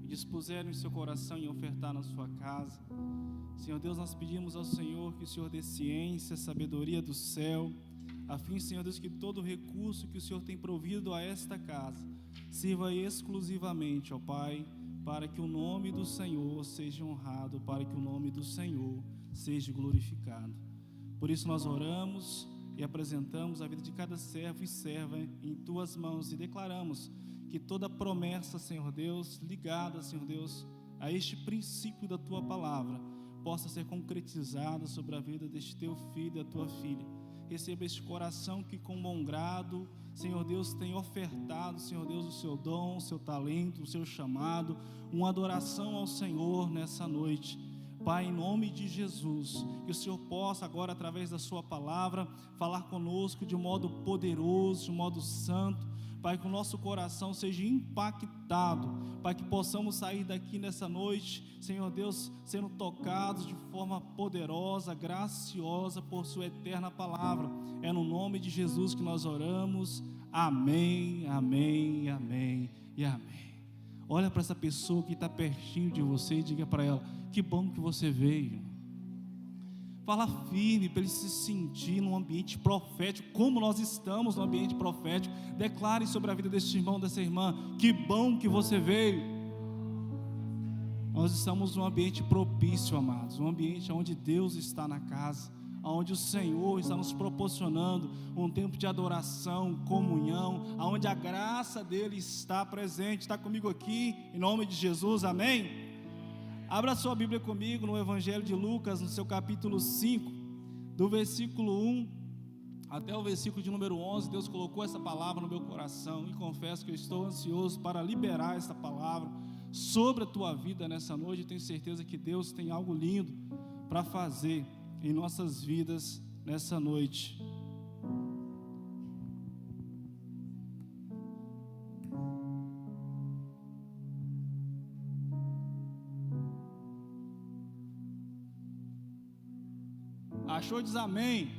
e dispuserem o seu coração em ofertar na sua casa. Senhor Deus, nós pedimos ao Senhor que o Senhor dê ciência, sabedoria do céu, a fim, Senhor Deus, que todo recurso que o Senhor tem provido a esta casa sirva exclusivamente, ó Pai, para que o nome do Senhor seja honrado, para que o nome do Senhor seja glorificado. Por isso nós oramos e apresentamos a vida de cada servo e serva em Tuas mãos e declaramos que toda promessa, Senhor Deus, ligada, Senhor Deus, a este princípio da Tua palavra, possa ser concretizada sobre a vida deste Teu filho e da Tua filha. Receba este coração que com bom grado, Senhor Deus, tem ofertado, Senhor Deus, o seu dom, o seu talento, o seu chamado, uma adoração ao Senhor nessa noite. Pai, em nome de Jesus, que o Senhor possa agora, através da sua palavra, falar conosco de modo poderoso, de modo santo. Pai, que o nosso coração seja impactado, Pai, que possamos sair daqui nessa noite, Senhor Deus, sendo tocados de forma poderosa, graciosa por sua eterna palavra. É no nome de Jesus que nós oramos. Amém, amém, amém e amém. Olha para essa pessoa que está pertinho de você e diga para ela: que bom que você veio. Fala firme para ele se sentir num ambiente profético, como nós estamos no ambiente profético. Declare sobre a vida deste irmão, dessa irmã: que bom que você veio. Nós estamos num ambiente propício, amados, um ambiente onde Deus está na casa, onde o Senhor está nos proporcionando um tempo de adoração, comunhão, onde a graça dele está presente. Está comigo aqui, em nome de Jesus, amém? Abra sua Bíblia comigo no Evangelho de Lucas, no seu capítulo 5, do versículo 1 até o versículo de número 11. Deus colocou essa palavra no meu coração e confesso que eu estou ansioso para liberar essa palavra sobre a tua vida nessa noite. Tenho certeza que Deus tem algo lindo para fazer em nossas vidas nessa noite. Achou? Diz amém.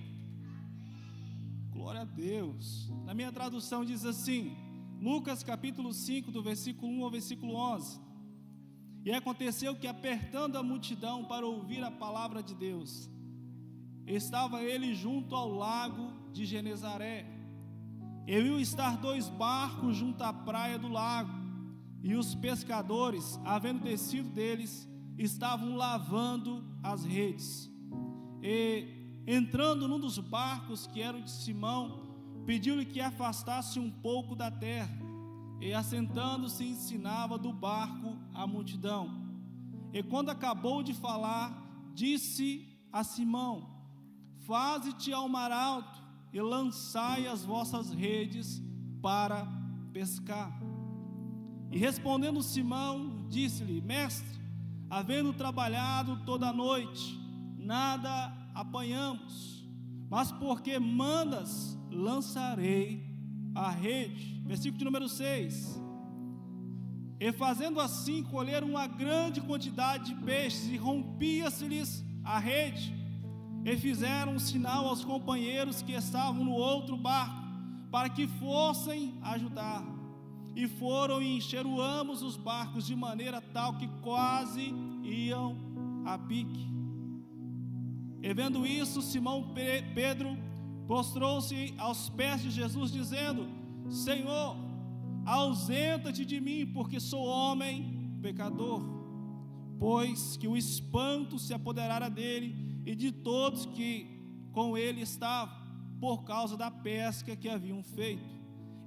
Glória a Deus. Na minha tradução diz assim, Lucas capítulo 5, do versículo 1 ao versículo 11. E aconteceu que, apertando a multidão para ouvir a palavra de Deus, estava ele junto ao lago de Genezaré. E viu estar 2 barcos junto à praia do lago, e os pescadores, havendo descido deles, estavam lavando as redes. E, entrando num dos barcos, que era o de Simão, pediu-lhe que afastasse um pouco da terra, e assentando-se ensinava do barco a multidão. E quando acabou de falar, disse a Simão: faze-te ao mar alto e lançai as vossas redes para pescar. E respondendo Simão, disse-lhe: mestre, havendo trabalhado toda a noite, nada apanhamos, mas porque mandas, lançarei a rede. Versículo de número 6. E fazendo assim, colheram uma grande quantidade de peixes, e rompia-se-lhes a rede. E fizeram um sinal aos companheiros que estavam no outro barco, para que fossem ajudar. E foram e encheram ambos os barcos, de maneira tal que quase iam a pique. E vendo isso, Simão Pedro prostrou-se aos pés de Jesus, dizendo: Senhor, ausenta-te de mim, porque sou homem pecador. Pois que o espanto se apoderara dele e de todos que com ele estavam, por causa da pesca que haviam feito.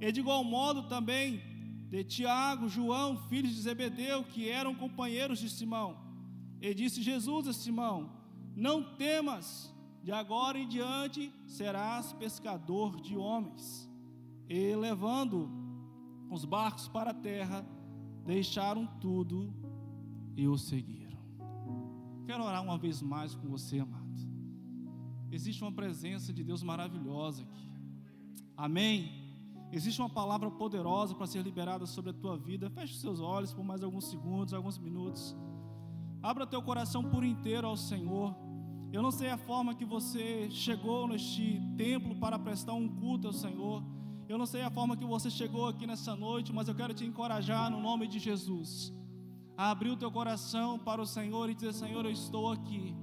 E de igual modo também de Tiago, João, filhos de Zebedeu, que eram companheiros de Simão. E disse Jesus a Simão: não temas, de agora em diante serás pescador de homens. E levando os barcos para a terra, deixaram tudo e o seguiram. Quero orar uma vez mais com você, amado. Existe uma presença de Deus maravilhosa aqui. Amém? Existe uma palavra poderosa para ser liberada sobre a tua vida. Feche os seus olhos por mais alguns segundos, alguns minutos. Abra teu coração por inteiro ao Senhor. Eu não sei a forma que você chegou neste templo para prestar um culto ao Senhor. Eu não sei a forma que você chegou aqui nessa noite, mas eu quero te encorajar no nome de Jesus a abrir o teu coração para o Senhor e dizer: Senhor, eu estou aqui.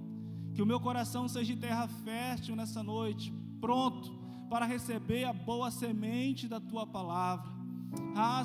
Que o meu coração seja de terra fértil nessa noite, pronto para receber a boa semente da tua palavra.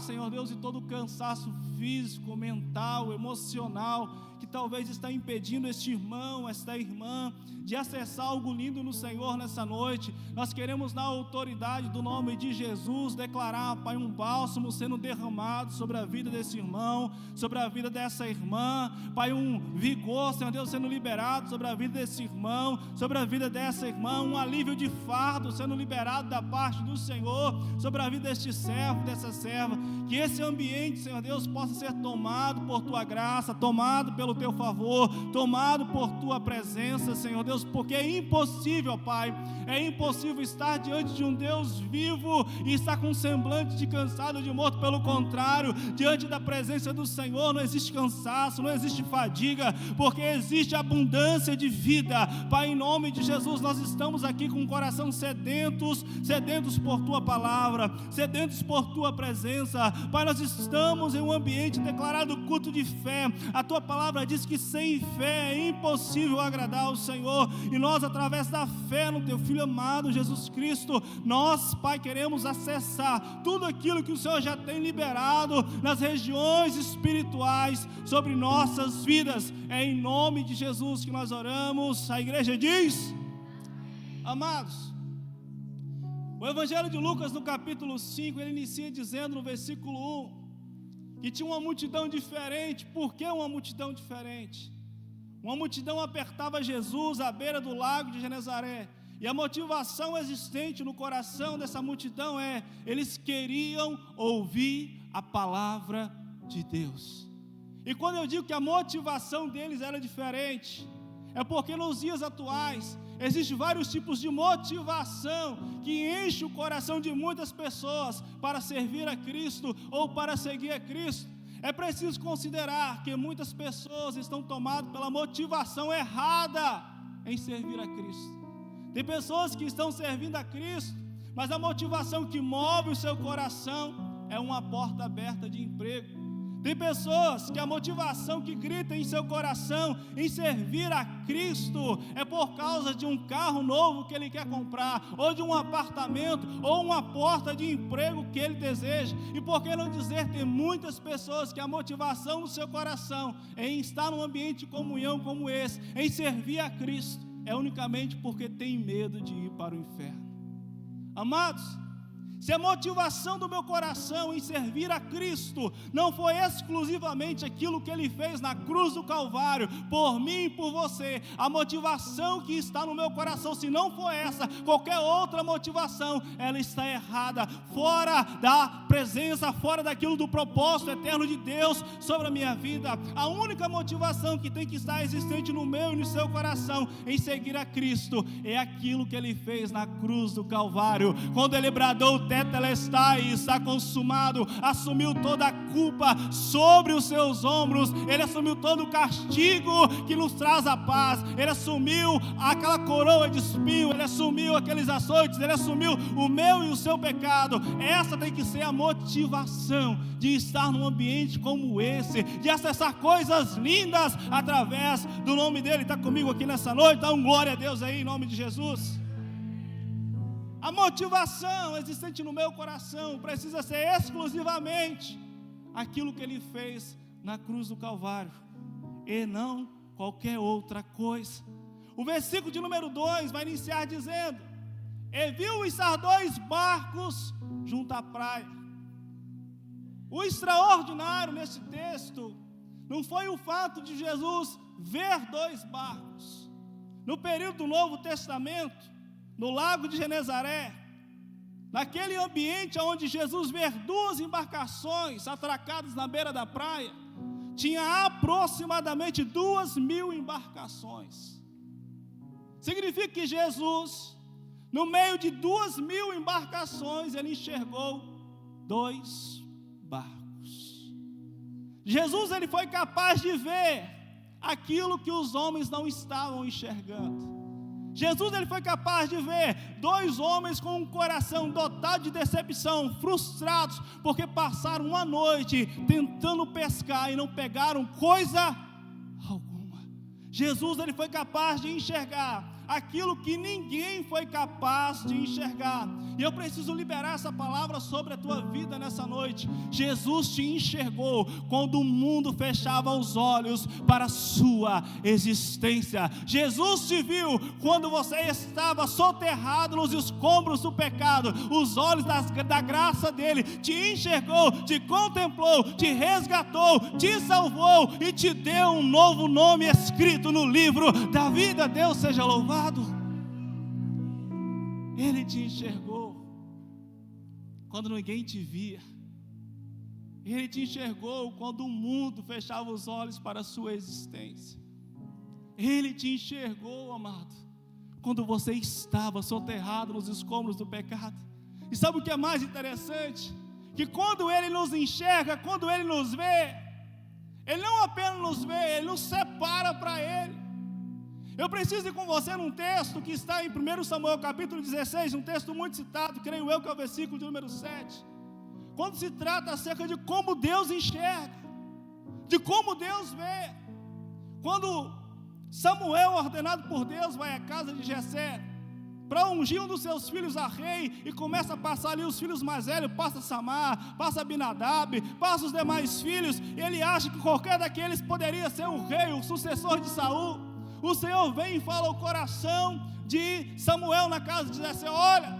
Senhor Deus, e todo o cansaço físico, mental, emocional, que talvez está impedindo este irmão, esta irmã, de acessar algo lindo no Senhor nessa noite, nós queremos, na autoridade do nome de Jesus, declarar, Pai, um bálsamo sendo derramado sobre a vida desse irmão, sobre a vida dessa irmã, Pai, um vigor, Senhor Deus, sendo liberado sobre a vida desse irmão, sobre a vida dessa irmã, um alívio de fardo sendo liberado da parte do Senhor, sobre a vida deste servo, dessa serva, que esse ambiente, Senhor Deus, possa ser tomado por Tua graça, tomado pelo Teu favor, tomado por Tua presença, Senhor Deus, porque é impossível, Pai, é impossível estar diante de um Deus vivo e estar com um semblante de cansado, de morto. Pelo contrário, diante da presença do Senhor não existe cansaço, não existe fadiga, porque existe abundância de vida. Pai, em nome de Jesus, nós estamos aqui com o coração sedentos por Tua palavra, sedentos por Tua presença. Pai, nós estamos em um ambiente declarado culto de fé. A Tua palavra diz que sem fé é impossível agradar ao Senhor, e nós, através da fé no Teu Filho amado Jesus Cristo, nós, Pai, queremos acessar tudo aquilo que o Senhor já tem liberado nas regiões espirituais sobre nossas vidas. É em nome de Jesus que nós oramos. A igreja diz: amados, o Evangelho de Lucas, no capítulo 5, ele inicia dizendo no versículo 1, que tinha uma multidão diferente. Por que uma multidão diferente? Uma multidão apertava Jesus à beira do lago de Genezaré, e a motivação existente no coração dessa multidão eles queriam ouvir a palavra de Deus. E quando eu digo que a motivação deles era diferente, é porque nos dias atuais existem vários tipos de motivação que enchem o coração de muitas pessoas para servir a Cristo ou para seguir a Cristo. É preciso considerar que muitas pessoas estão tomadas pela motivação errada em servir a Cristo. Tem pessoas que estão servindo a Cristo, mas a motivação que move o seu coração é uma porta aberta de emprego. Tem pessoas que a motivação que grita em seu coração em servir a Cristo é por causa de um carro novo que ele quer comprar, ou de um apartamento, ou uma porta de emprego que ele deseja. E por que não dizer, tem muitas pessoas que a motivação no seu coração em estar num ambiente de comunhão como esse, em servir a Cristo, é unicamente porque tem medo de ir para o inferno. Amados, se a motivação do meu coração em servir a Cristo não foi exclusivamente aquilo que Ele fez na cruz do Calvário, por mim e por você, a motivação que está no meu coração, se não for essa, qualquer outra motivação, ela está errada, fora da presença, fora daquilo do propósito eterno de Deus sobre a minha vida. A única motivação que tem que estar existente no meu e no seu coração em seguir a Cristo é aquilo que Ele fez na cruz do Calvário, quando Ele bradou tetelestai, está consumado, assumiu toda a culpa sobre os seus ombros, Ele assumiu todo o castigo que nos traz a paz, Ele assumiu aquela coroa de espinho, Ele assumiu aqueles açoites, Ele assumiu o meu e o seu pecado. Essa tem que ser a motivação de estar num ambiente como esse, de acessar coisas lindas através do nome dEle. Está comigo aqui nessa noite? Dá um glória a Deus aí em nome de Jesus. A motivação existente no meu coração precisa ser exclusivamente aquilo que Ele fez na cruz do Calvário, e não qualquer outra coisa. O versículo de número 2 vai iniciar dizendo: e viu estar 2 barcos junto à praia. O extraordinário nesse texto não foi o fato de Jesus ver 2 barcos. No período do Novo Testamento, no lago de Genezaré, naquele ambiente onde Jesus vê 2 embarcações atracadas na beira da praia, tinha aproximadamente 2.000 embarcações. Significa que Jesus, no meio de 2.000 embarcações, Ele enxergou 2 barcos. Jesus, Ele foi capaz de ver aquilo que os homens não estavam enxergando. Jesus ele foi capaz de ver dois homens com um coração dotado de decepção, frustrados, porque passaram uma noite tentando pescar e não pegaram coisa alguma. Jesus ele foi capaz de enxergar aquilo que ninguém foi capaz de enxergar. E eu preciso liberar essa palavra sobre a tua vida nessa noite. Jesus te enxergou quando o mundo fechava os olhos para a sua existência. Jesus te viu quando você estava soterrado nos escombros do pecado. Os olhos da graça dele te enxergou, te contemplou, te resgatou, te salvou e te deu um novo nome escrito no livro da vida. Deus seja louvado. Ele te enxergou quando ninguém te via. Ele te enxergou quando o mundo fechava os olhos para a sua existência. Ele te enxergou, amado, quando você estava soterrado nos escombros do pecado. E sabe o que é mais interessante? Que quando Ele nos enxerga, quando Ele nos vê, Ele não apenas nos vê, Ele nos separa para Ele. Eu preciso ir com você num texto que está em 1 Samuel capítulo 16, um texto muito citado, creio eu que é o versículo de número 7. Quando se trata acerca de como Deus enxerga, de como Deus vê. Quando Samuel, ordenado por Deus, vai à casa de Jessé para ungir um dos seus filhos a rei, e começa a passar ali os filhos mais velhos, passa Samar, passa Abinadab, passa os demais filhos, ele acha que qualquer daqueles poderia ser o rei, o sucessor de Saul. O Senhor vem e fala ao coração de Samuel na casa de Jessé: olha,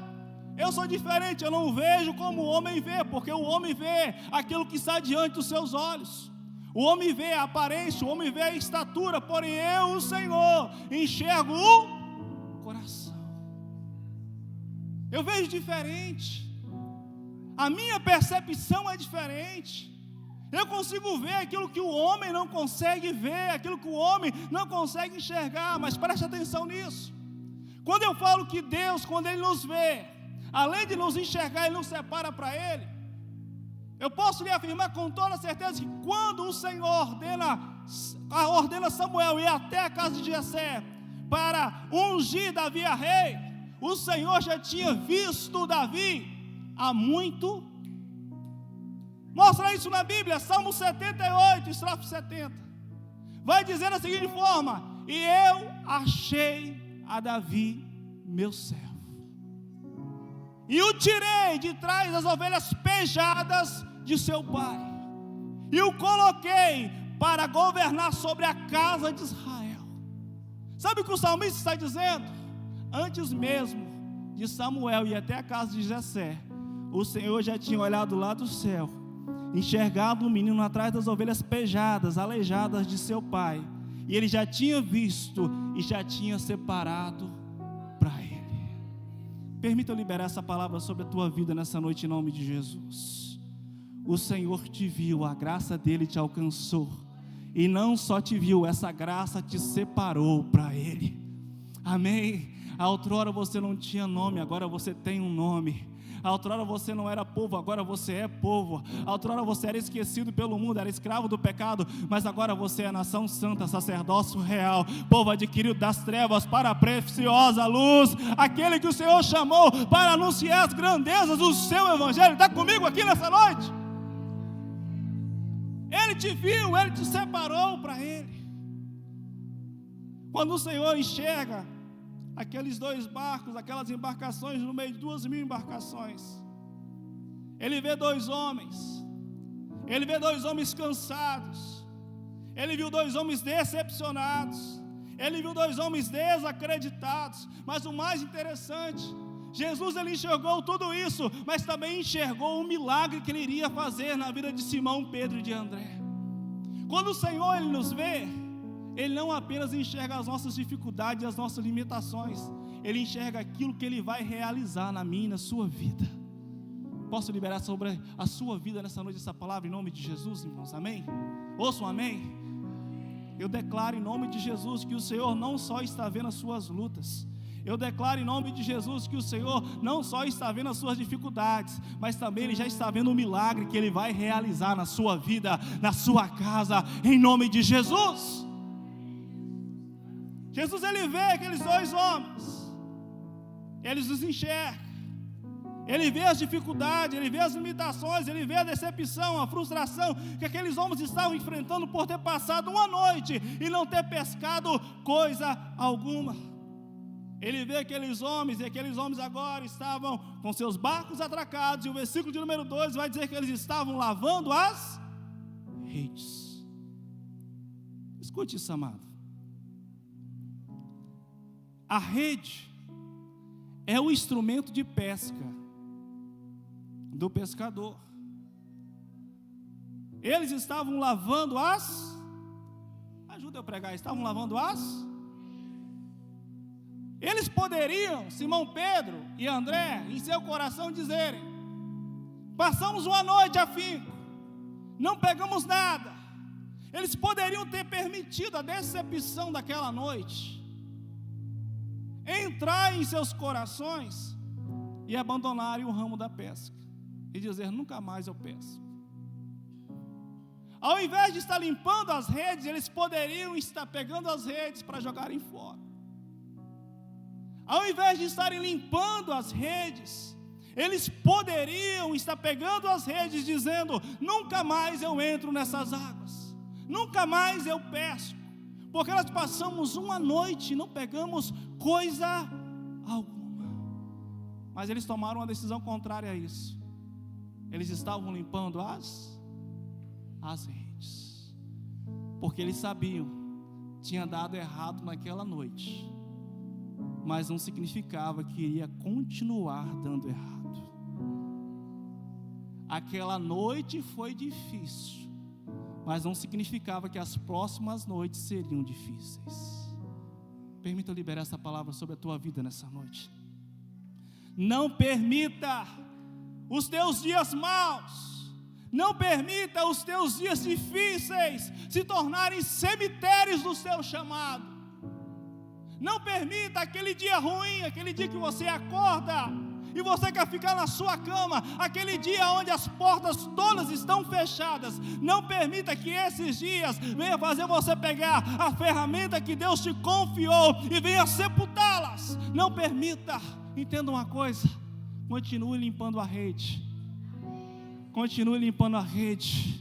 eu sou diferente, eu não vejo como o homem vê, porque o homem vê aquilo que está diante dos seus olhos. O homem vê a aparência, o homem vê a estatura, porém eu, o Senhor, enxergo o coração. Eu vejo diferente, a minha percepção é diferente. Eu consigo ver aquilo que o homem não consegue ver, aquilo que o homem não consegue enxergar. Mas preste atenção nisso. Quando eu falo que Deus, quando Ele nos vê, além de nos enxergar, Ele nos separa para Ele, eu posso lhe afirmar com toda certeza que quando o Senhor ordena Samuel ir até a casa de Jessé para ungir Davi a rei, o Senhor já tinha visto Davi há muito tempo. Mostra isso na Bíblia, Salmo 78, estrofe 70. Vai dizer da seguinte forma: e eu achei a Davi, meu servo, e o tirei de trás das ovelhas pejadas de seu pai, e o coloquei para governar sobre a casa de Israel. Sabe o que o salmista está dizendo? Antes mesmo de Samuel ir até a casa de Jessé, o Senhor já tinha olhado lá do céu, enxergado o menino atrás das ovelhas pejadas, aleijadas de seu pai, e ele já tinha visto e já tinha separado para ele. Permita eu liberar essa palavra sobre a tua vida nessa noite em nome de Jesus. O Senhor te viu, a graça dele te alcançou, e não só te viu, essa graça te separou para ele. Amém? A outrora você não tinha nome, agora você tem um nome. A outrora você não era povo, agora você é povo. A outrora você era esquecido pelo mundo, era escravo do pecado, mas agora você é nação santa, sacerdócio real, povo adquirido das trevas para a preciosa luz. Aquele que o Senhor chamou para anunciar as grandezas do seu evangelho. Está comigo aqui nessa noite? Ele te viu, Ele te separou para Ele. Quando o Senhor enxerga aqueles dois barcos, aquelas embarcações no meio de 2.000 embarcações, Ele vê dois homens, Ele vê dois homens cansados, Ele viu dois homens decepcionados, Ele viu dois homens desacreditados. Mas o mais interessante, Jesus ele enxergou tudo isso, mas também enxergou o milagre que Ele iria fazer na vida de Simão, Pedro e de André. Quando o Senhor Ele nos vê, Ele não apenas enxerga as nossas dificuldades e as nossas limitações, Ele enxerga aquilo que Ele vai realizar na minha e na sua vida. Posso liberar sobre a sua vida nessa noite essa palavra em nome de Jesus, irmãos? Amém? Ouçam amém? Eu declaro em nome de Jesus que o Senhor não só está vendo as suas lutas. Eu declaro em nome de Jesus que o Senhor não só está vendo as suas dificuldades, mas também Ele já está vendo o milagre que Ele vai realizar na sua vida, na sua casa, em nome de Jesus. Jesus, ele vê aqueles dois homens, eles os enxerga, ele vê as dificuldades, ele vê as limitações, ele vê a decepção, a frustração que aqueles homens estavam enfrentando por ter passado uma noite e não ter pescado coisa alguma. Ele vê aqueles homens, e aqueles homens agora estavam com seus barcos atracados, e o versículo de número 2 vai dizer que eles estavam lavando as redes. Escute isso, amado. A rede é o instrumento de pesca do pescador. Eles estavam lavando as... Ajuda eu a pregar. Estavam lavando as... Eles poderiam, Simão Pedro e André, em seu coração dizerem: passamos uma noite afinco, não pegamos nada. Eles poderiam ter permitido a decepção daquela noite entrar em seus corações e abandonarem o ramo da pesca e dizer: nunca mais eu pesco. Ao invés de estar limpando as redes, eles poderiam estar pegando as redes para jogarem fora. Ao invés de estarem limpando as redes, eles poderiam estar pegando as redes dizendo: nunca mais eu entro nessas águas, nunca mais eu pesco, porque nós passamos uma noite e não pegamos coisa alguma. Mas eles tomaram uma decisão contrária a isso. Eles estavam limpando as redes, porque eles sabiam, tinha dado errado naquela noite, mas não significava que iria continuar dando errado. Aquela noite foi difícil, mas não significava que as próximas noites seriam difíceis. Permita eu liberar essa palavra sobre a tua vida nessa noite. Não permita os teus dias maus, não permita os teus dias difíceis se tornarem cemitérios do seu chamado. Não permita aquele dia ruim, aquele dia que você acorda e você quer ficar na sua cama, aquele dia onde as portas todas estão fechadas. Não permita que esses dias venham fazer você pegar a ferramenta que Deus te confiou e venha sepultá-las. Não permita. Entenda uma coisa: continue limpando a rede. Continue limpando a rede.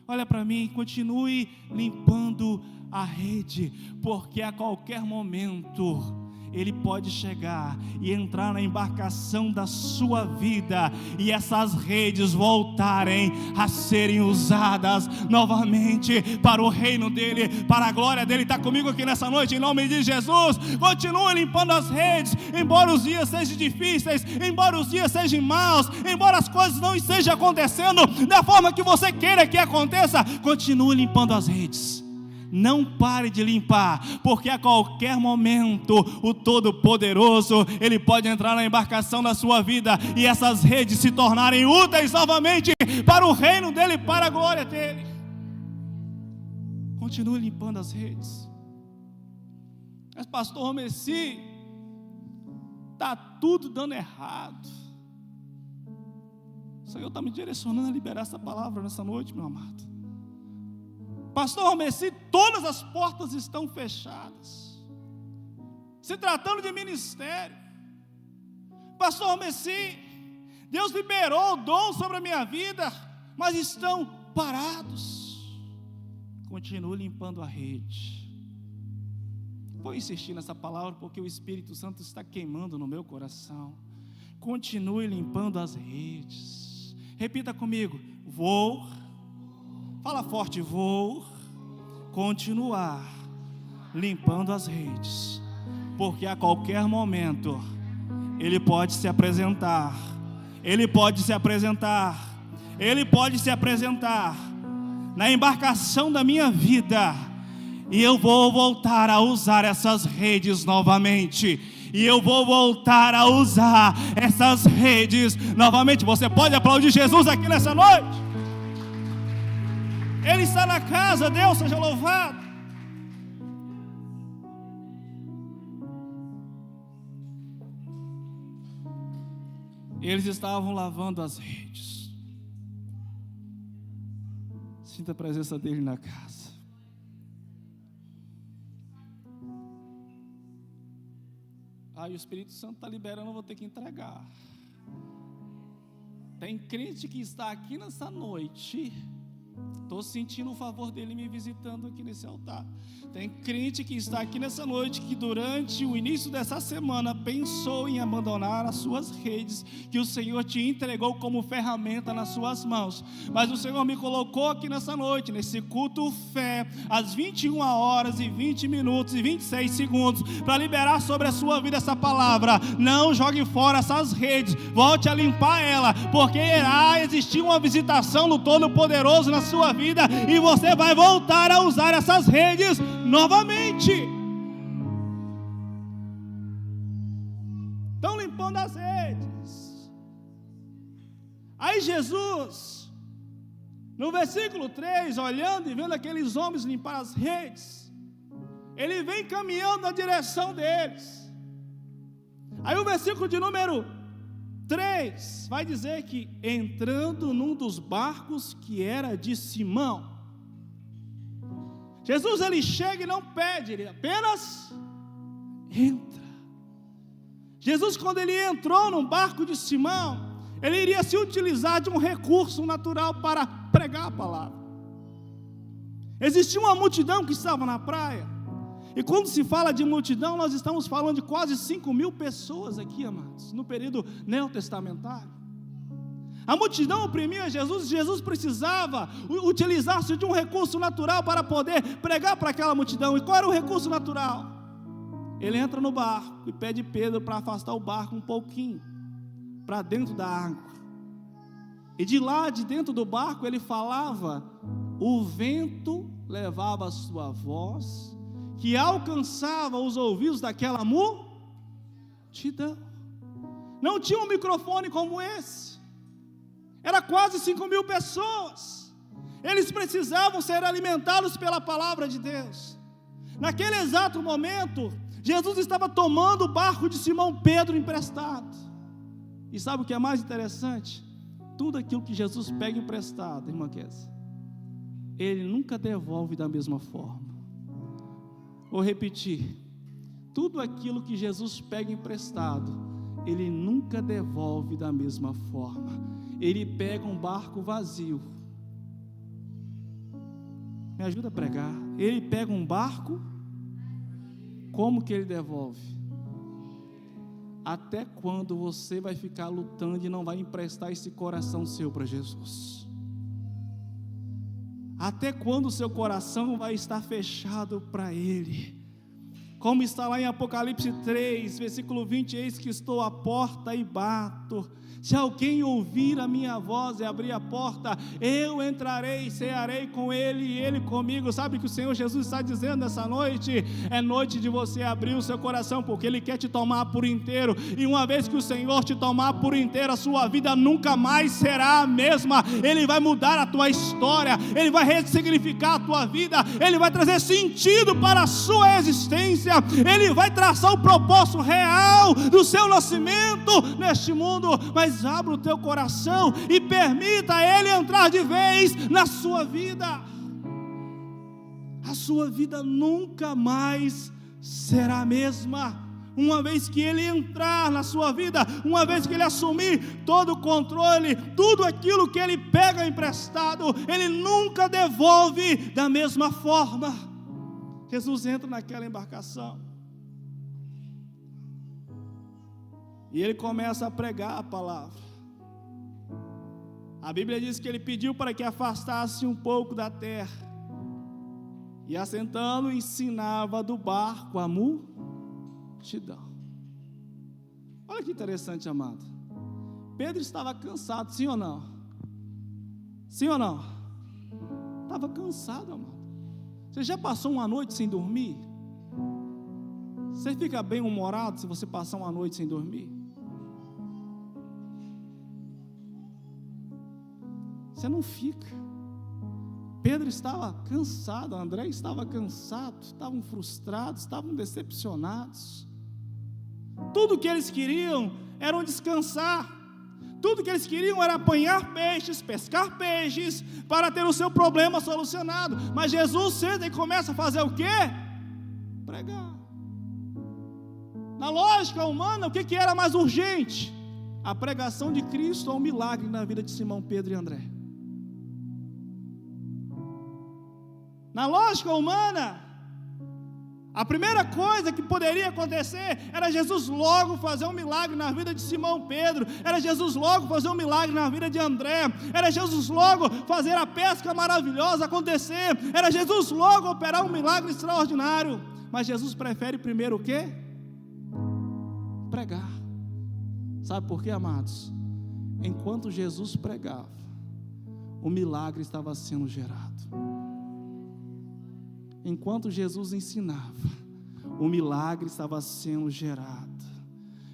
Olha para mim, continue limpando a rede, porque a qualquer momento ele pode chegar e entrar na embarcação da sua vida, e essas redes voltarem a serem usadas novamente para o reino dele, para a glória dele. Está comigo aqui nessa noite, em nome de Jesus? Continue limpando as redes, embora os dias sejam difíceis, embora os dias sejam maus, embora as coisas não estejam acontecendo da forma que você queira que aconteça. Continue limpando as redes. Não pare de limpar, porque a qualquer momento o Todo-Poderoso, ele pode entrar na embarcação da sua vida e essas redes se tornarem úteis novamente para o reino dele, para a glória dele. Continue limpando as redes. Mas pastor Romeci, está tudo dando errado. O Senhor está me direcionando a liberar essa palavra nessa noite, meu amado. Pastor Romeci, todas as portas estão fechadas. Se tratando de ministério, Pastor Romeci, Deus liberou o dom sobre a minha vida, mas estão parados. Continue limpando a rede. Vou insistir nessa palavra porque o Espírito Santo está queimando no meu coração. Continue limpando as redes. Repita comigo: fala forte, vou continuar limpando as redes, porque a qualquer momento ele pode se apresentar, ele pode se apresentar na embarcação da minha vida, e eu vou voltar a usar essas redes novamente. Você pode aplaudir Jesus aqui nessa noite? Ele está na casa, Deus seja louvado. Eles estavam lavando as redes. Sinta a presença dele na casa. o Espírito Santo está liberando, eu vou ter que entregar. Tem crente que está aqui nessa noite, estou sentindo o favor dele me visitando aqui nesse altar. Tem crente que está aqui nessa noite, que durante o início dessa semana pensou em abandonar as suas redes, que o Senhor te entregou como ferramenta nas suas mãos, mas o Senhor me colocou aqui nessa noite, nesse culto fé, às 21 horas e 20 minutos e 26 segundos, para liberar sobre a sua vida essa palavra. Não jogue fora essas redes, volte a limpar ela, porque irá existir uma visitação do Todo-Poderoso na sua vida, e você vai voltar a usar essas redes novamente. Estão limpando as redes. Aí Jesus, no versículo 3, olhando e vendo aqueles homens limpar as redes, ele vem caminhando na direção deles. Aí o versículo de número 3 vai dizer que entrando num dos barcos que era de Simão, Jesus, ele chega e não pede, ele apenas entra. Jesus, quando ele entrou no barco de Simão, ele iria se utilizar de um recurso natural para pregar a palavra. Existia uma multidão que estava na praia, e quando se fala de multidão, nós estamos falando de quase 5.000 pessoas aqui, amados, no período neotestamentário. A multidão oprimia Jesus, Jesus precisava utilizar-se de um recurso natural para poder pregar para aquela multidão. E qual era o recurso natural? Ele entra no barco e pede Pedro para afastar o barco um pouquinho, para dentro da água. E de lá, de dentro do barco, ele falava, o vento levava a sua voz, que alcançava os ouvidos daquela multidão. Não tinha um microfone como esse. Era quase 5.000 pessoas. Eles precisavam ser alimentados pela palavra de Deus. Naquele exato momento, Jesus estava tomando o barco de Simão Pedro emprestado. E sabe o que é mais interessante? Tudo aquilo que Jesus pega emprestado, irmã Kézia, ele nunca devolve da mesma forma. Vou repetir. Tudo aquilo que Jesus pega emprestado, ele nunca devolve da mesma forma. Ele pega um barco vazio. Me ajuda a pregar. Ele pega um barco, como que ele devolve? Até quando você vai ficar lutando e não vai emprestar esse coração seu para Jesus? Até quando o seu coração vai estar fechado para Ele? Como está lá em Apocalipse 3, versículo 20, eis que estou à porta e bato. Se alguém ouvir a minha voz e abrir a porta, eu entrarei, cearei com ele e ele comigo. Sabe o que o Senhor Jesus está dizendo nessa noite? É noite de você abrir o seu coração, porque Ele quer te tomar por inteiro. E uma vez que o Senhor te tomar por inteiro, a sua vida nunca mais será a mesma. Ele vai mudar a tua história, Ele vai ressignificar a tua vida, Ele vai trazer sentido para a sua existência, Ele vai traçar o propósito real do seu nascimento neste mundo. Mas abra o teu coração e permita Ele entrar de vez na sua vida. A sua vida nunca mais será a mesma. Uma vez que Ele entrar na sua vida, uma vez que Ele assumir todo o controle, tudo aquilo que Ele pega emprestado, Ele nunca devolve da mesma forma. Jesus entra naquela embarcação e Ele começa a pregar a palavra. A Bíblia diz que Ele pediu para que afastasse um pouco da terra, e assentando ensinava do barco a multidão. Olha que interessante, amado. Pedro estava cansado, sim ou não? Sim ou não? Estava cansado, amado. Você já passou uma noite sem dormir? Você fica bem humorado se você passar uma noite sem dormir? Você não fica. Pedro estava cansado, André estava cansado, estavam frustrados, estavam decepcionados. Tudo que eles queriam era descansar. Tudo que eles queriam era apanhar peixes, pescar peixes, para ter o seu problema solucionado. Mas Jesus senta e começa a fazer o quê? Pregar. Na lógica humana, o que era mais urgente? A pregação de Cristo ou um milagre na vida de Simão, Pedro e André? Na lógica humana, a primeira coisa que poderia acontecer era Jesus logo fazer um milagre na vida de Simão Pedro, era Jesus logo fazer um milagre na vida de André, era Jesus logo fazer a pesca maravilhosa acontecer, era Jesus logo operar um milagre extraordinário. Mas Jesus prefere primeiro o quê? Pregar. Sabe por quê, amados? Enquanto Jesus pregava, o milagre estava sendo gerado. Enquanto Jesus ensinava, o milagre estava sendo gerado.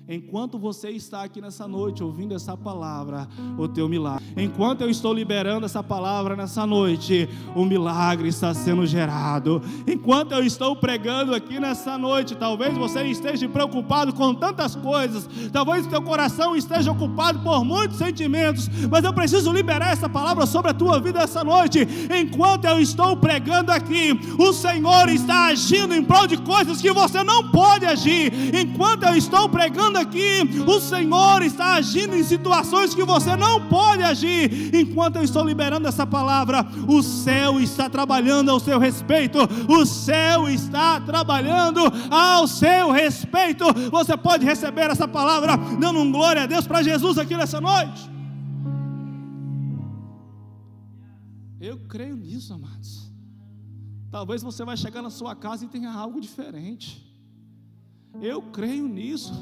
Enquanto você está aqui nessa noite ouvindo essa palavra, o teu milagre. Enquanto eu estou liberando essa palavra nessa noite, o milagre está sendo gerado. Enquanto eu estou pregando aqui nessa noite, talvez você esteja preocupado com tantas coisas, talvez o teu coração esteja ocupado por muitos sentimentos, mas eu preciso liberar essa palavra sobre a tua vida essa noite. Enquanto eu estou pregando aqui, o Senhor está agindo em prol de coisas que você não pode agir. Enquanto eu estou pregando aqui, o Senhor está agindo em situações que você não pode agir. Enquanto eu estou liberando essa palavra, o céu está trabalhando ao seu respeito. O céu está trabalhando ao seu respeito. Você pode receber essa palavra dando um glória a Deus para Jesus aqui nessa noite? Eu creio nisso, amados. Talvez você vai chegar na sua casa e tenha algo diferente. Eu creio nisso,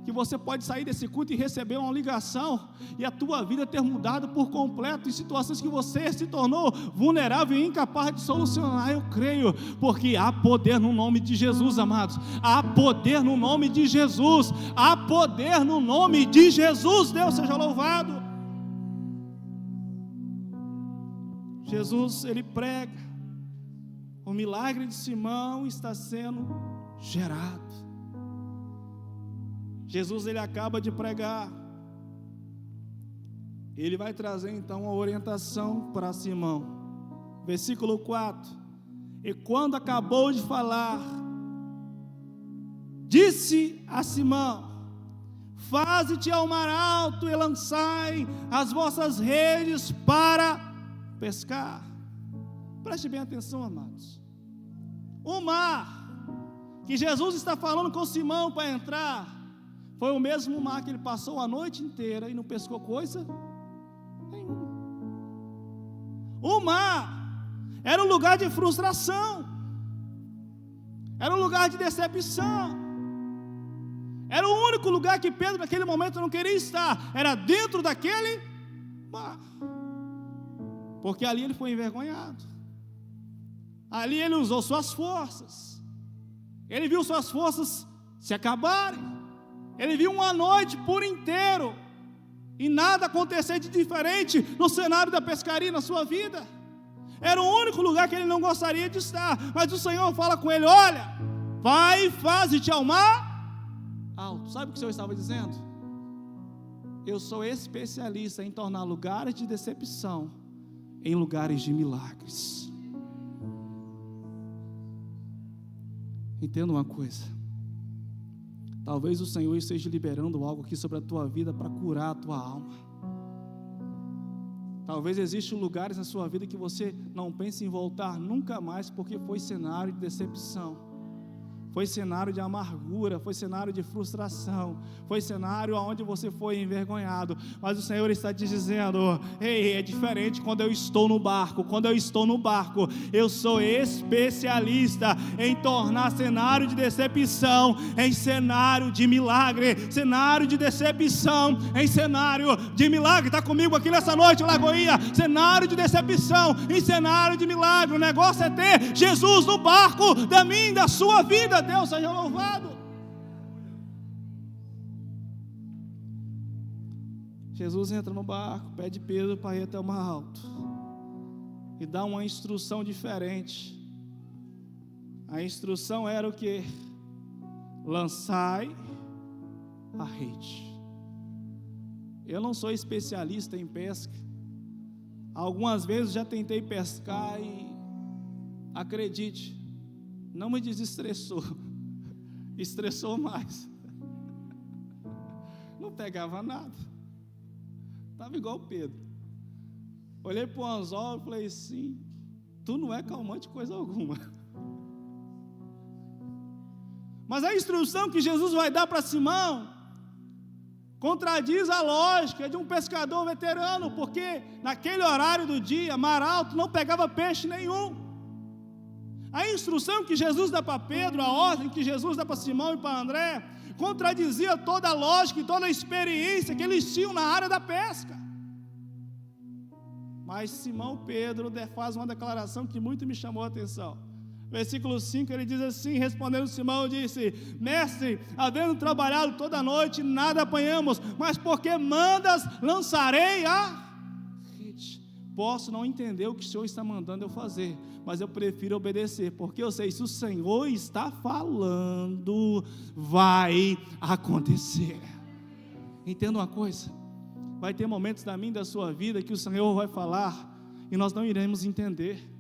que você pode sair desse culto e receber uma ligação, e a tua vida ter mudado por completo, em situações que você se tornou vulnerável e incapaz de solucionar. Eu creio, porque há poder no nome de Jesus, amados. Há poder no nome de Jesus. Há poder no nome de Jesus. Deus seja louvado. Jesus, ele prega, o milagre de Simão está sendo gerado. Jesus, ele acaba de pregar, ele vai trazer então uma orientação para Simão. Versículo 4: e quando acabou de falar, disse a Simão: faze-te ao mar alto e lançai as vossas redes para pescar. Preste bem atenção, amados. O mar que Jesus está falando com Simão para entrar foi o mesmo mar que ele passou a noite inteira e não pescou coisa nenhuma. O mar era um lugar de frustração, era um lugar de decepção, era o único lugar que Pedro naquele momento não queria estar, era dentro daquele mar, porque ali ele foi envergonhado, ali ele usou suas forças, ele viu suas forças se acabarem. Ele viu uma noite por inteiro e nada acontecer de diferente no cenário da pescaria na sua vida. Era o único lugar que ele não gostaria de estar. Mas o Senhor fala com ele: olha, vai e faze-te ao mar alto. Sabe o que o Senhor estava dizendo? Eu sou especialista em tornar lugares de decepção em lugares de milagres. Entenda uma coisa. Talvez o Senhor esteja liberando algo aqui sobre a tua vida para curar a tua alma. Talvez existam lugares na sua vida que você não pense em voltar nunca mais, porque foi cenário de decepção, foi cenário de amargura, foi cenário de frustração, foi cenário onde você foi envergonhado. Mas o Senhor está te dizendo: ei, é diferente quando eu estou no barco. Quando eu estou no barco, eu sou especialista em tornar cenário de decepção em cenário de milagre, cenário de decepção em cenário de milagre. Está comigo aqui nessa noite, Lagoinha? Cenário de decepção em cenário de milagre. O negócio é ter Jesus no barco da minha e da sua vida. Deus seja louvado. Jesus entra no barco, pede Pedro para ir até o mar alto e dá uma instrução diferente. A instrução era o que? Lançai a rede. Eu não sou especialista em pesca. Algumas vezes já tentei pescar e, acredite, não me desestressou, estressou mais. pegava nada. Estava igual Pedro. Olhei para o anzol e falei assim: tu não é calmante coisa alguma. Mas a instrução que Jesus vai dar para Simão contradiz a lógica de um pescador veterano, porque naquele horário do dia, mar alto, não pegava peixe nenhum. A instrução que Jesus dá para Pedro, a ordem que Jesus dá para Simão e para André, contradizia toda a lógica e toda a experiência que eles tinham na área da pesca. Mas Simão Pedro faz uma declaração que muito me chamou a atenção. Versículo 5, ele diz assim, respondendo Simão, disse: mestre, havendo trabalhado toda a noite, nada apanhamos, mas porque mandas, lançarei a rede. Posso não entender o que o Senhor está mandando eu fazer, mas eu prefiro obedecer, porque eu sei, se o Senhor está falando, vai acontecer. Entenda uma coisa, vai ter momentos da minha e da sua vida que o Senhor vai falar e nós não iremos entender.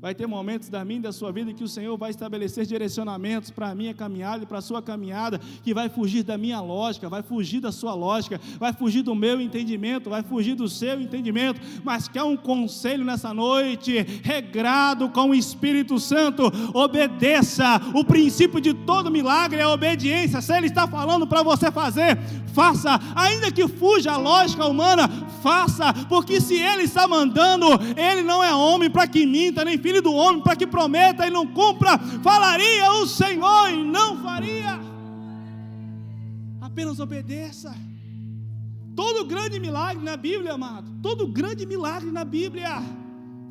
Vai ter momentos da minha e da sua vida que o Senhor vai estabelecer direcionamentos para a minha caminhada e para a sua caminhada, que vai fugir da minha lógica, vai fugir da sua lógica, vai fugir do meu entendimento, vai fugir do seu entendimento, mas quer um conselho nessa noite, regrado com o Espírito Santo: obedeça. O princípio de todo milagre é a obediência. Se Ele está falando para você fazer, faça, ainda que fuja a lógica humana, faça, porque se Ele está mandando, Ele não é homem para que minta, nem filho do homem para que prometa e não cumpra. Falaria o Senhor e não faria. Apenas obedeça. Todo grande milagre na Bíblia, amado, todo grande milagre na Bíblia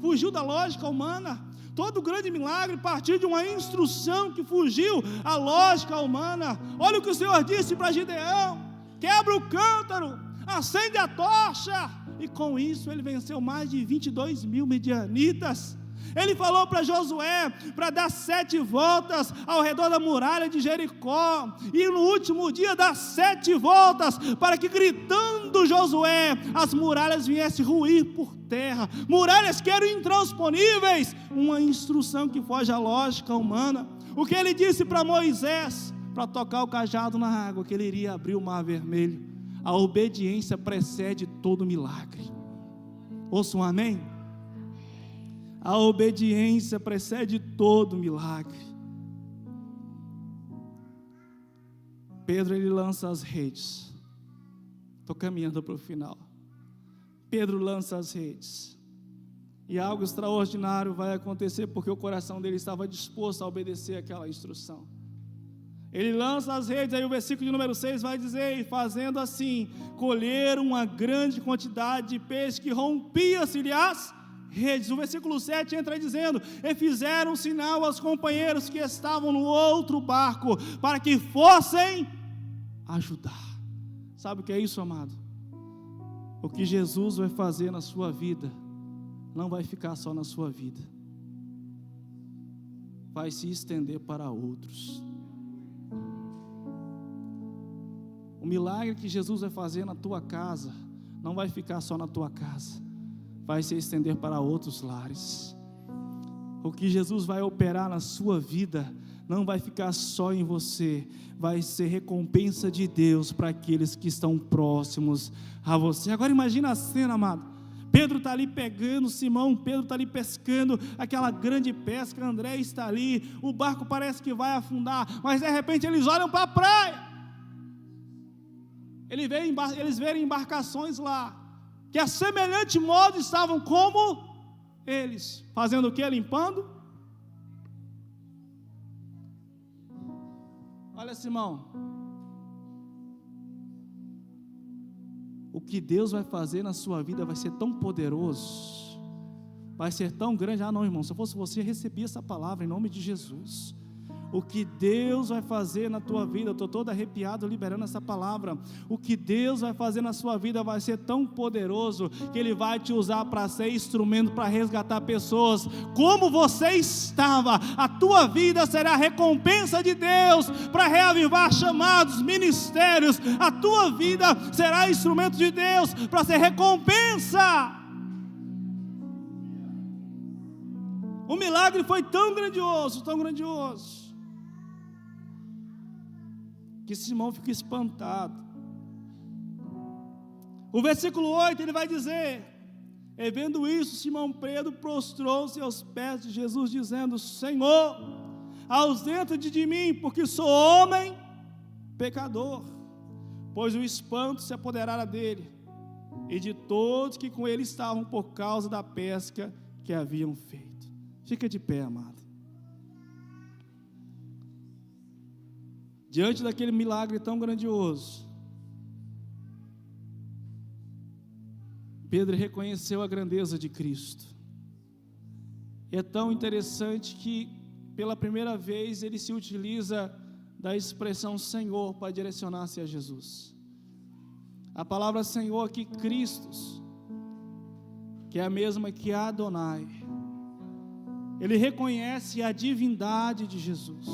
fugiu da lógica humana. Todo grande milagre partiu de uma instrução que fugiu à lógica humana. Olha o que o Senhor disse para Gideão: quebra o cântaro, acende a tocha. E com isso ele venceu mais de 22 mil midianitas. Ele falou para Josué para dar 7 voltas ao redor da muralha de Jericó, e no último dia dar 7 voltas, para que, gritando Josué, as muralhas viessem ruir por terra, muralhas que eram intransponíveis. Uma instrução que foge à lógica humana. O que ele disse para Moisés, para tocar o cajado na água, que ele iria abrir o mar vermelho. A obediência precede todo milagre. Ouça um amém? A obediência precede todo milagre. Pedro, ele lança as redes. Estou caminhando para o final. Pedro lança as redes. E algo extraordinário vai acontecer, porque o coração dele estava disposto a obedecer aquela instrução. Ele lança as redes, aí o versículo de número 6 vai dizer: e fazendo assim, colheram uma grande quantidade de peixe, que rompia-se-lhe as redes. O versículo 7 entra dizendo: e fizeram sinal aos companheiros que estavam no outro barco, para que fossem ajudar. Sabe o que é isso, amado? O que Jesus vai fazer na sua vida, não vai ficar só na sua vida, vai se estender para outros. O milagre que Jesus vai fazer na tua casa, não vai ficar só na tua casa, vai se estender para outros lares. O que Jesus vai operar na sua vida, não vai ficar só em você, vai ser recompensa de Deus para aqueles que estão próximos a você. Agora imagina a cena, amado. Pedro está ali pegando, Simão Pedro está ali pescando, aquela grande pesca, André está ali, o barco parece que vai afundar, mas de repente eles olham para a praia. Eles veem embarcações lá, que a semelhante modo estavam como eles, fazendo o que? Limpando. Olha, Simão, o que Deus vai fazer na sua vida vai ser tão poderoso, vai ser tão grande. Ah não, irmão, se eu fosse você, recebia essa palavra em nome de Jesus. O que Deus vai fazer na tua vida, eu estou todo arrepiado liberando essa palavra. O que Deus vai fazer na sua vida vai ser tão poderoso, que Ele vai te usar para ser instrumento para resgatar pessoas. Como você estava, a tua vida será recompensa de Deus para reavivar chamados, ministérios. A tua vida será instrumento de Deus para ser recompensa. O milagre foi tão grandioso, que Simão fica espantado. O versículo 8, ele vai dizer: e vendo isso, Simão Pedro prostrou-se aos pés de Jesus, dizendo: Senhor, ausenta-te de mim, porque sou homem pecador. Pois o espanto se apoderara dele e de todos que com ele estavam, por causa da pesca que haviam feito. Fica de pé, amado. Diante daquele milagre tão grandioso, Pedro reconheceu a grandeza de Cristo. É tão interessante que, pela primeira vez, ele se utiliza da expressão Senhor para direcionar-se a Jesus. A palavra Senhor aqui, Cristos, que é a mesma que Adonai, ele reconhece a divindade de Jesus.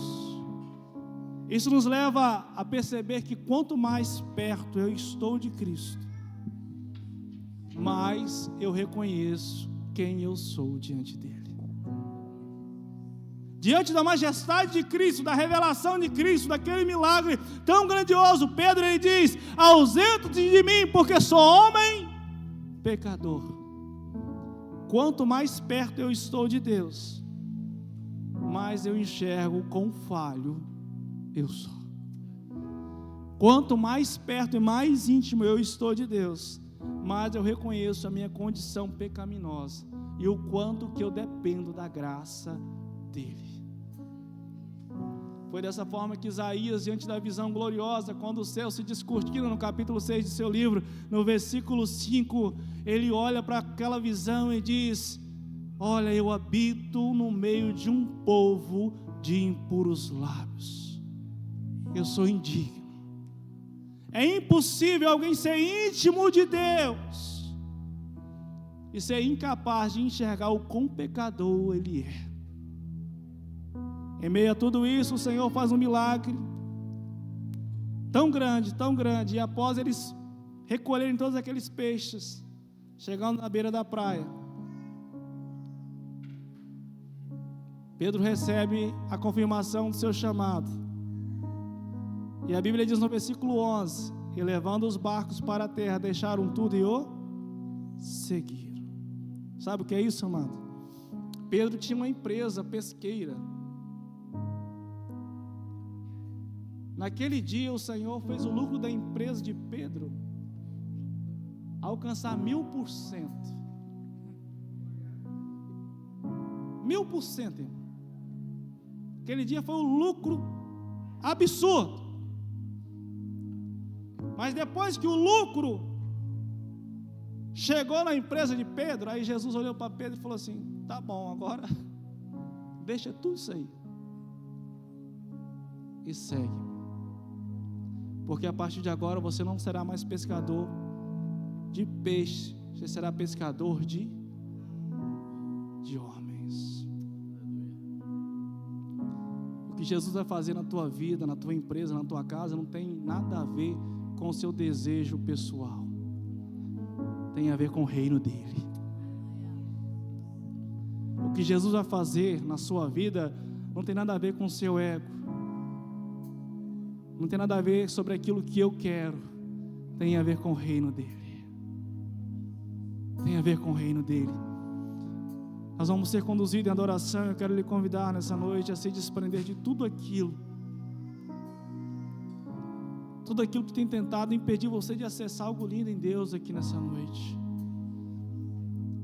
Isso nos leva a perceber que quanto mais perto eu estou de Cristo, mais eu reconheço quem eu sou diante dele. Diante da majestade de Cristo, da revelação de Cristo, daquele milagre tão grandioso, Pedro, ele diz: ausenta-te de mim, porque sou homem pecador. Quanto mais perto eu estou de Deus, mais eu enxergo quão falho eu sou. Quanto mais perto e mais íntimo eu estou de Deus, mais eu reconheço a minha condição pecaminosa e o quanto que eu dependo da graça dele. Foi dessa forma que Isaías, diante da visão gloriosa, quando os céus se descortinam, no capítulo 6 de seu livro, no versículo 5, ele olha para aquela visão e diz: olha, eu habito no meio de um povo de impuros lábios, eu sou indigno. É impossível alguém ser íntimo de Deus e ser incapaz de enxergar o quão pecador ele é. Em meio a tudo isso, o Senhor faz um milagre tão grande, e após eles recolherem todos aqueles peixes, chegando na beira da praia, Pedro recebe a confirmação do seu chamado. E a Bíblia diz no versículo 11: e levando os barcos para a terra, deixaram tudo e o seguiram. Sabe o que é isso, amado? Pedro tinha uma empresa pesqueira. Naquele dia o Senhor fez o lucro da empresa de Pedro alcançar 1000%. 1000%, irmão. Aquele dia foi um lucro absurdo. Mas depois que o lucro chegou na empresa de Pedro, aí Jesus olhou para Pedro e falou assim: tá bom, agora deixa tudo isso aí e segue, porque a partir de agora você não será mais pescador de peixe, você será pescador de homens. O que Jesus vai fazer na tua vida, na tua empresa, na tua casa, não tem nada a ver com o seu desejo pessoal, tem a ver com o reino dele. O que Jesus vai fazer na sua vida não tem nada a ver com o seu ego, não tem nada a ver sobre aquilo que eu quero, tem a ver com o reino dele. Tem a ver com o reino dele. Nós vamos ser conduzidos em adoração. Eu quero lhe convidar nessa noite a se desprender de tudo aquilo que tem tentado impedir você de acessar algo lindo em Deus aqui nessa noite.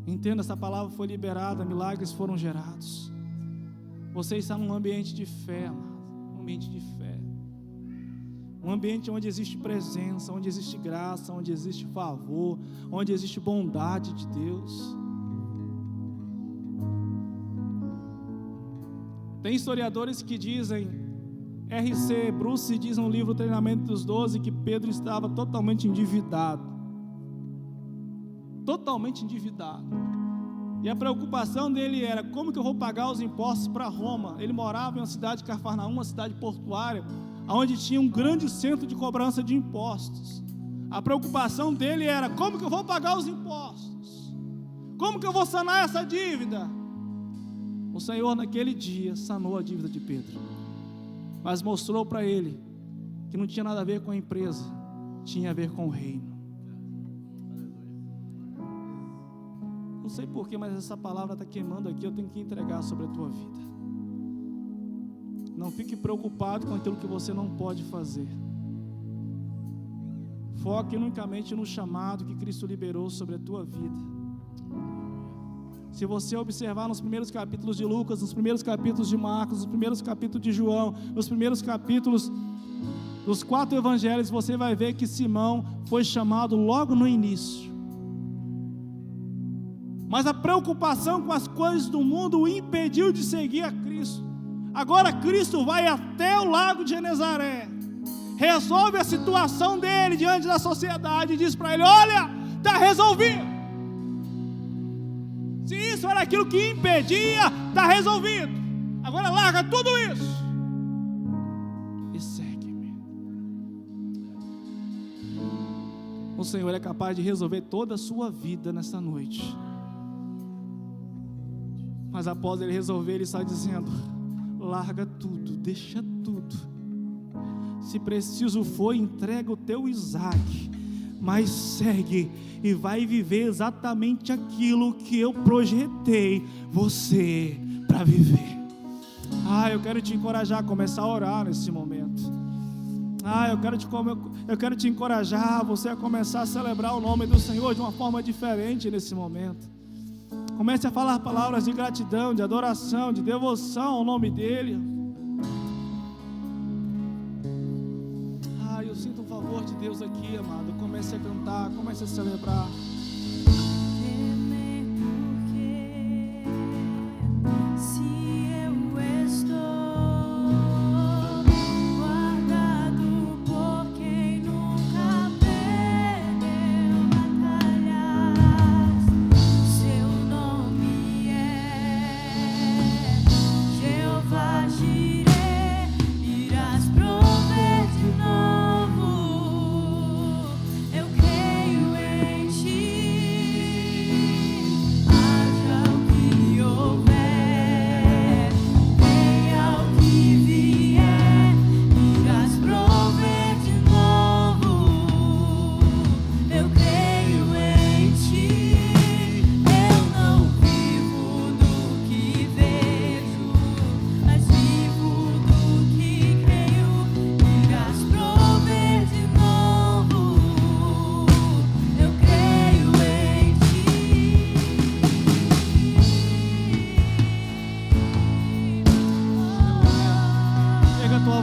Entenda, essa palavra foi liberada, milagres foram gerados. Você está num ambiente de fé, amado, um ambiente de fé, um ambiente onde existe presença, onde existe graça, onde existe favor, onde existe bondade de Deus. Tem historiadores que dizem, R.C. Bruce diz no livro Treinamento dos 12, que Pedro estava totalmente endividado. E a preocupação dele era: como que eu vou pagar os impostos para Roma? Ele morava em uma cidade de Cafarnaum, uma cidade portuária, onde tinha um grande centro de cobrança de impostos. A preocupação dele era: como que eu vou pagar os impostos? Como que eu vou sanar essa dívida? O Senhor naquele dia sanou a dívida de Pedro, mas mostrou para ele que não tinha nada a ver com a empresa, tinha a ver com o reino. Não sei porquê, mas essa palavra está queimando aqui, eu tenho que entregar sobre a tua vida. Não fique preocupado com aquilo que você não pode fazer. Foque unicamente no chamado que Cristo liberou sobre a tua vida. Se você observar nos primeiros capítulos de Lucas, nos primeiros capítulos de Marcos, nos primeiros capítulos de João, nos primeiros capítulos dos 4 evangelhos, você vai ver que Simão foi chamado logo no início. Mas a preocupação com as coisas do mundo o impediu de seguir a Cristo. Agora Cristo vai até o lago de Genezaré, resolve a situação dele diante da sociedade e diz para ele: olha, está resolvido. Se isso era aquilo que impedia, está resolvido. Agora larga tudo isso e segue-me. O Senhor é capaz de resolver toda a sua vida nessa noite. Mas após Ele resolver, Ele está dizendo: larga tudo, deixa tudo. Se preciso for, entrega o teu Isaac, mas segue e vai viver exatamente aquilo que eu projetei você para viver. Eu quero te encorajar a começar a orar nesse momento. Eu quero te encorajar a você a começar a celebrar o nome do Senhor de uma forma diferente nesse momento. Comece a falar palavras de gratidão, de adoração, de devoção ao nome dEle. Eu sinto o favor de Deus aqui, amado. Comece a cantar, comece a celebrar.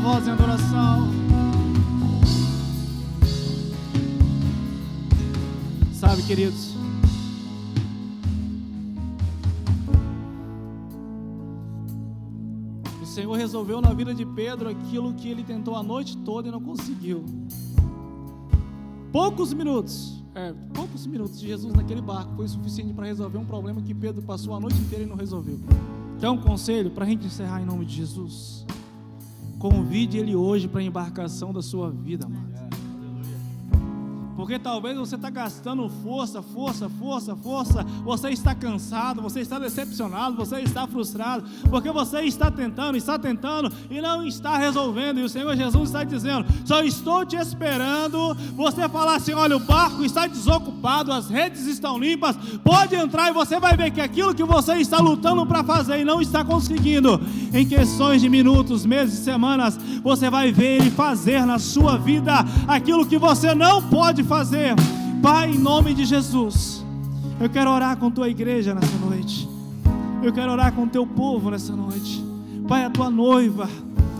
Voz em adoração. Sabe, queridos, o Senhor resolveu na vida de Pedro aquilo que ele tentou a noite toda e não conseguiu. Poucos minutos de Jesus naquele barco foi suficiente para resolver um problema que Pedro passou a noite inteira e não resolveu. Então, um conselho para a gente encerrar em nome de Jesus: convide Ele hoje para a embarcação da sua vida, amado. Porque talvez você está gastando força, você está cansado, você está decepcionado, você está frustrado, porque você está tentando e não está resolvendo, e o Senhor Jesus está dizendo: só estou te esperando você falar assim: olha, o barco está desocupado, as redes estão limpas, pode entrar, e você vai ver que aquilo que você está lutando para fazer e não está conseguindo, em questões de minutos, meses, semanas, você vai ver Ele fazer na sua vida aquilo que você não pode fazer. Pai, em nome de Jesus, eu quero orar com tua igreja nessa noite, eu quero orar com teu povo nessa noite. Pai, a tua noiva,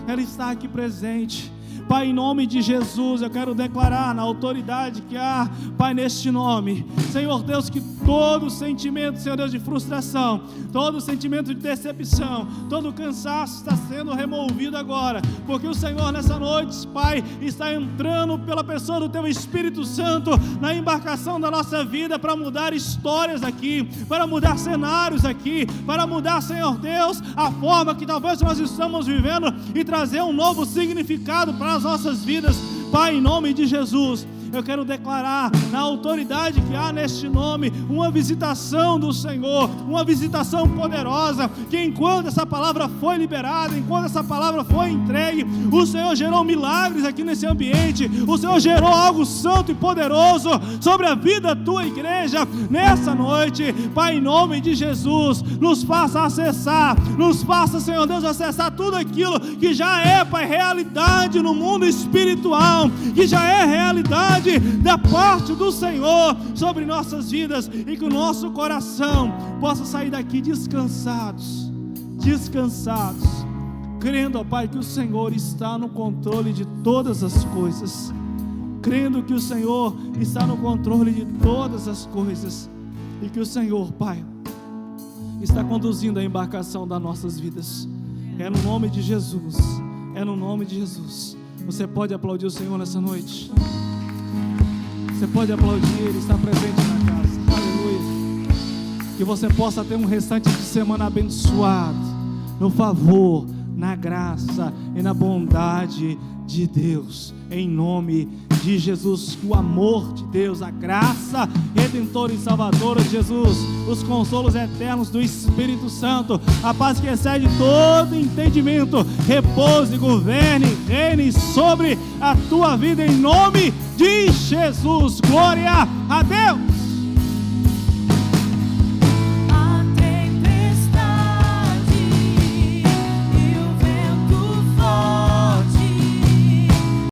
ela está aqui presente. Pai, em nome de Jesus, eu quero declarar na autoridade que há, Pai, neste nome, Senhor Deus, que todo sentimento, Senhor Deus, de frustração, todo sentimento de decepção, todo cansaço está sendo removido agora, porque o Senhor nessa noite, Pai, está entrando pela pessoa do Teu Espírito Santo na embarcação da nossa vida para mudar histórias aqui, para mudar cenários aqui, para mudar, Senhor Deus, a forma que talvez nós estamos vivendo e trazer um novo significado para as nossas vidas. Pai, em nome de Jesus, eu quero declarar, na autoridade que há neste nome, uma visitação do Senhor, uma visitação poderosa, que enquanto essa palavra foi liberada, enquanto essa palavra foi entregue, o Senhor gerou milagres aqui nesse ambiente, o Senhor gerou algo santo e poderoso sobre a vida da tua igreja, nessa noite. Pai, em nome de Jesus, nos faça acessar, nos faça, Senhor Deus, acessar tudo aquilo que já é, Pai, realidade no mundo espiritual, que já é realidade da parte do Senhor sobre nossas vidas, e que o nosso coração possa sair daqui descansados, crendo, ó Pai, que o Senhor está no controle de todas as coisas, crendo que o Senhor está no controle de todas as coisas, e que o Senhor, Pai, está conduzindo a embarcação das nossas vidas. É no nome de Jesus, é no nome de Jesus. Você pode aplaudir o Senhor nessa noite? Você pode aplaudir, Ele está presente na casa. Aleluia. Que você possa ter um restante de semana abençoado, no favor, na graça e na bondade de Deus, em nome de Jesus. Que o amor de Deus, a graça redentora e salvadora de Jesus, os consolos eternos do Espírito Santo, a paz que excede todo entendimento, repouse, governe, reine sobre a tua vida, em nome de Jesus. Glória a Deus.